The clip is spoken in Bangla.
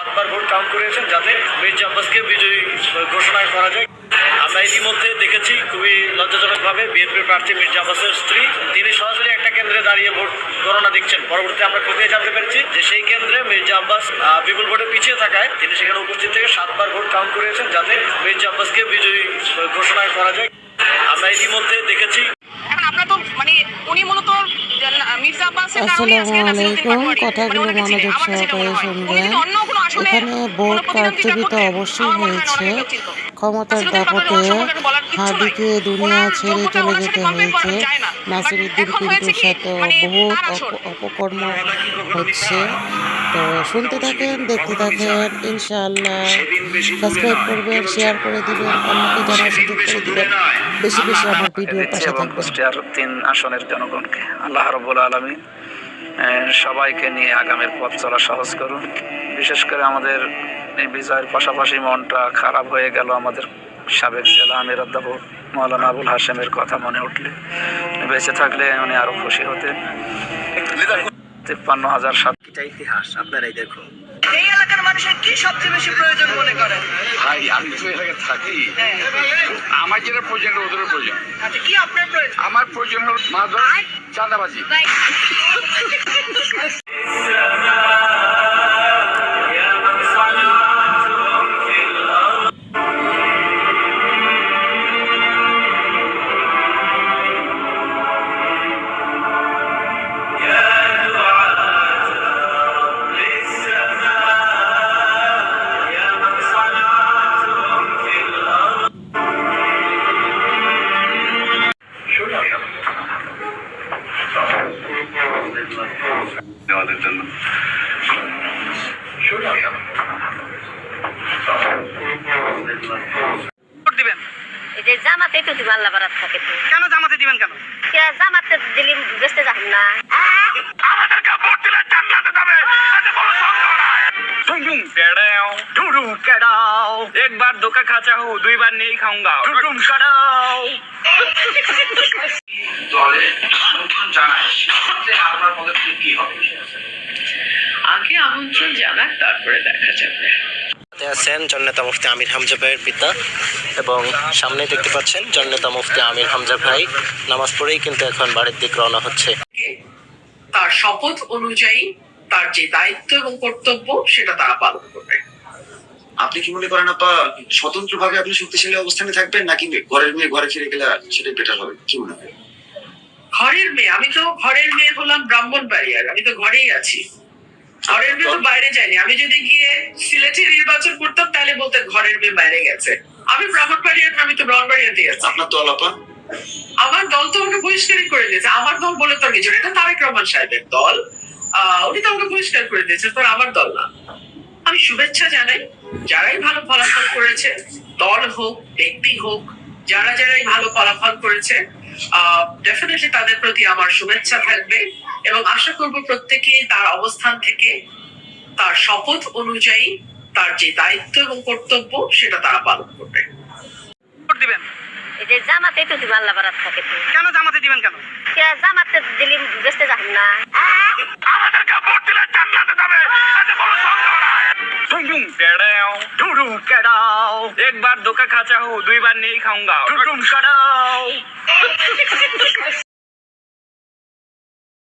7বার ভোট কাউন্ট করেছেন যাতে মির্জা আব্বাসকে বিজয়ী ঘোষণা করা যায়। আমরা ইতিমধ্যে দেখেছি খুবই লজ্জাজনকভাবে বিএনপির প্রার্থী মির্জা আব্বাসের স্ত্রী তিনি সরাসরি একটা কেন্দ্রে দাঁড়িয়ে ভোট গণনা দেখছেন। পরবর্তীতে আমরা খতিয়ে জানতে পেরেছি যে সেই কেন্দ্রে মির্জা আব্বাস বিপুল ভোটে পিছিয়ে থাকায় তিনি সেখানে উপস্থিত থেকে 7বার ভোট কাউন্ট করেছেন যাতে মির্জা আব্বাসকে বিজয়ী ঘোষণা করা যায়। আমরা ইতিমধ্যে দেখেছি আসসালামু আলাইকুম। কথাগুলো মনোযোগ সহকারে শুনবেন। এখানে ভোট কারচুপি তো অবশ্যই হয়েছে। ক্ষমতার দাপটে হাদিকে দুনিয়া ছেড়ে চলে যেতে হয়েছে। নাসিরউদ্দিন পিন্টুর সাথে বহু অপকর্ম হচ্ছে। তো শুনতে থাকেন, দেখতে থাকেন। ইনশাআল্লাহ সাবস্ক্রাইব করবেন, শেয়ার করে দিবেন, অন্যকে জানার সুযোগ করে দিবেন। বেশি বেশি আমার ভিডিওর পাশে থাকবেন। 3 আসনের জনগণকে আল্লাহ রাব্বুল আলামিন সবাইকে নিয়ে আগামীর পথ চলা সহজ করুন। বিশেষ করে আমাদের এই বিজয়ের পাশাপাশি মনটা খারাপ হয়ে গেল আমাদের সাবেক জেলা আমির অধ্যাপক মাওলানা আবুল হাশেমের কথা মনে উঠলে। বেঁচে থাকলে উনি আরো খুশি হতেন। 53,000 ইতিহাস আপনারাই দেখুন। এই এলাকার মানুষের কি সবচেয়ে বেশি প্রয়োজন মনে করেন? ভাই আমি তো এলাকায় থাকি, আমার যেটা প্রয়োজন ওদের প্রয়োজন। আচ্ছা, কি আপনার প্রয়োজন? আমার প্রয়োজন হল মাছ চাঁদাবাজি। দেওয়াদের জন্য দিবেন এই জামাতে তো দিবেন আল্লাহ বারাত থাকে। কেন জামাতে দিবেন কেন? জামাতে দিলি বেঁচতে যাবেন না। আমাদেরকে ভোট দিলে জান্নাতে যাবে। এতে কোনো সন্দেহ নাই। ढूंढूं केड़ाओ ढूंढूं केड़ाओ एक बार धोखा खाचा हूँ 2 बार नहीं खाऊंगा ढूंढूं केड़ाओ। দলে আমন্ত্রণ জানায় সেক্ষেত্রে আপনার পদক্ষেপ কি হবে? আগে আমন্ত্রণ জানাক, তারপরে দেখা যাবে। আছেন জননেতা মুফতি আমির হামজা ভাইয়ের পিতা এবং সামনে দেখতে পাচ্ছেন জননেতা মুফতি আমির হামজা ভাই নামাজ পড়েই কিন্তু এখন বাড়ির দিকে রওনা হচ্ছে। তার শপথ অনুযায়ী তার যে দায়িত্ব এবং কর্তব্য সেটা তারা পালন করবে। আপনি কি মনে করেন আপা স্বতন্ত্র ভাবে আপনি শক্তিশালী অবস্থানে থাকবেন নাকি ঘরের মেয়ে ঘরে ফিরে গেলে সেটাই বেটার হবে? কি মনে হয়? ঘরের মেয়ে, আমি তো ঘরের মেয়ে হলাম ব্রাহ্মণবাড়িয়ার, আমি তো ঘরেই আছি। ঘরের মেয়ে তো বাইরে যায়নি। আমি যদি গিয়ে সিলেটে নির্বাচন করতাম তাহলে বলতে ঘরের মেয়ে বাইরে গেছে। আমি ব্রাহ্মণবাড়িয়ার, আমি তো ব্রাহ্মণবাড়িয়াতে আছি। আপনার দল আপা? আমার দল তো আমাকে বহিষ্কারই করে দিয়েছে। আমার দল বলে তো কিছু, এটা তারেক রহমান সাহেবের দল। উনি তো আমাকে বহিষ্কার করে দিয়েছে, তো আমার দল না। আমি শুভেচ্ছা জানাই যারাই ভালো ফলাফল করেছে, দল হোক ব্যক্তি হোক, যারাই ভালো ফলাফল করেছে ডেফিনেটলি তাদের প্রতি আমার শুভেচ্ছা থাকবে এবং আশা করব প্রত্যেকেই তার অবস্থান থেকে তার শপথ অনুযায়ী তার যে দায়িত্ব এবং কর্তব্য সেটা তারা পালন করবে। দিবেন এই জামাতে তো দিবেন আল্লাহ বারাত থাকে। কেন জামাতে দিবেন কেন? জামাতে দিলি বেঁচতে যাবেন না। আমাদেরকে ভোট দিলে জান্নাতে যাবে। এতে কোনো সন্দেহ নাই। ढूंढूं केड़ाओ ढूंढूं केड़ाओ एक बार धोखा खाचा हूँ 2 बार नहीं खाऊंगा ढूंढूं केड़ाओ।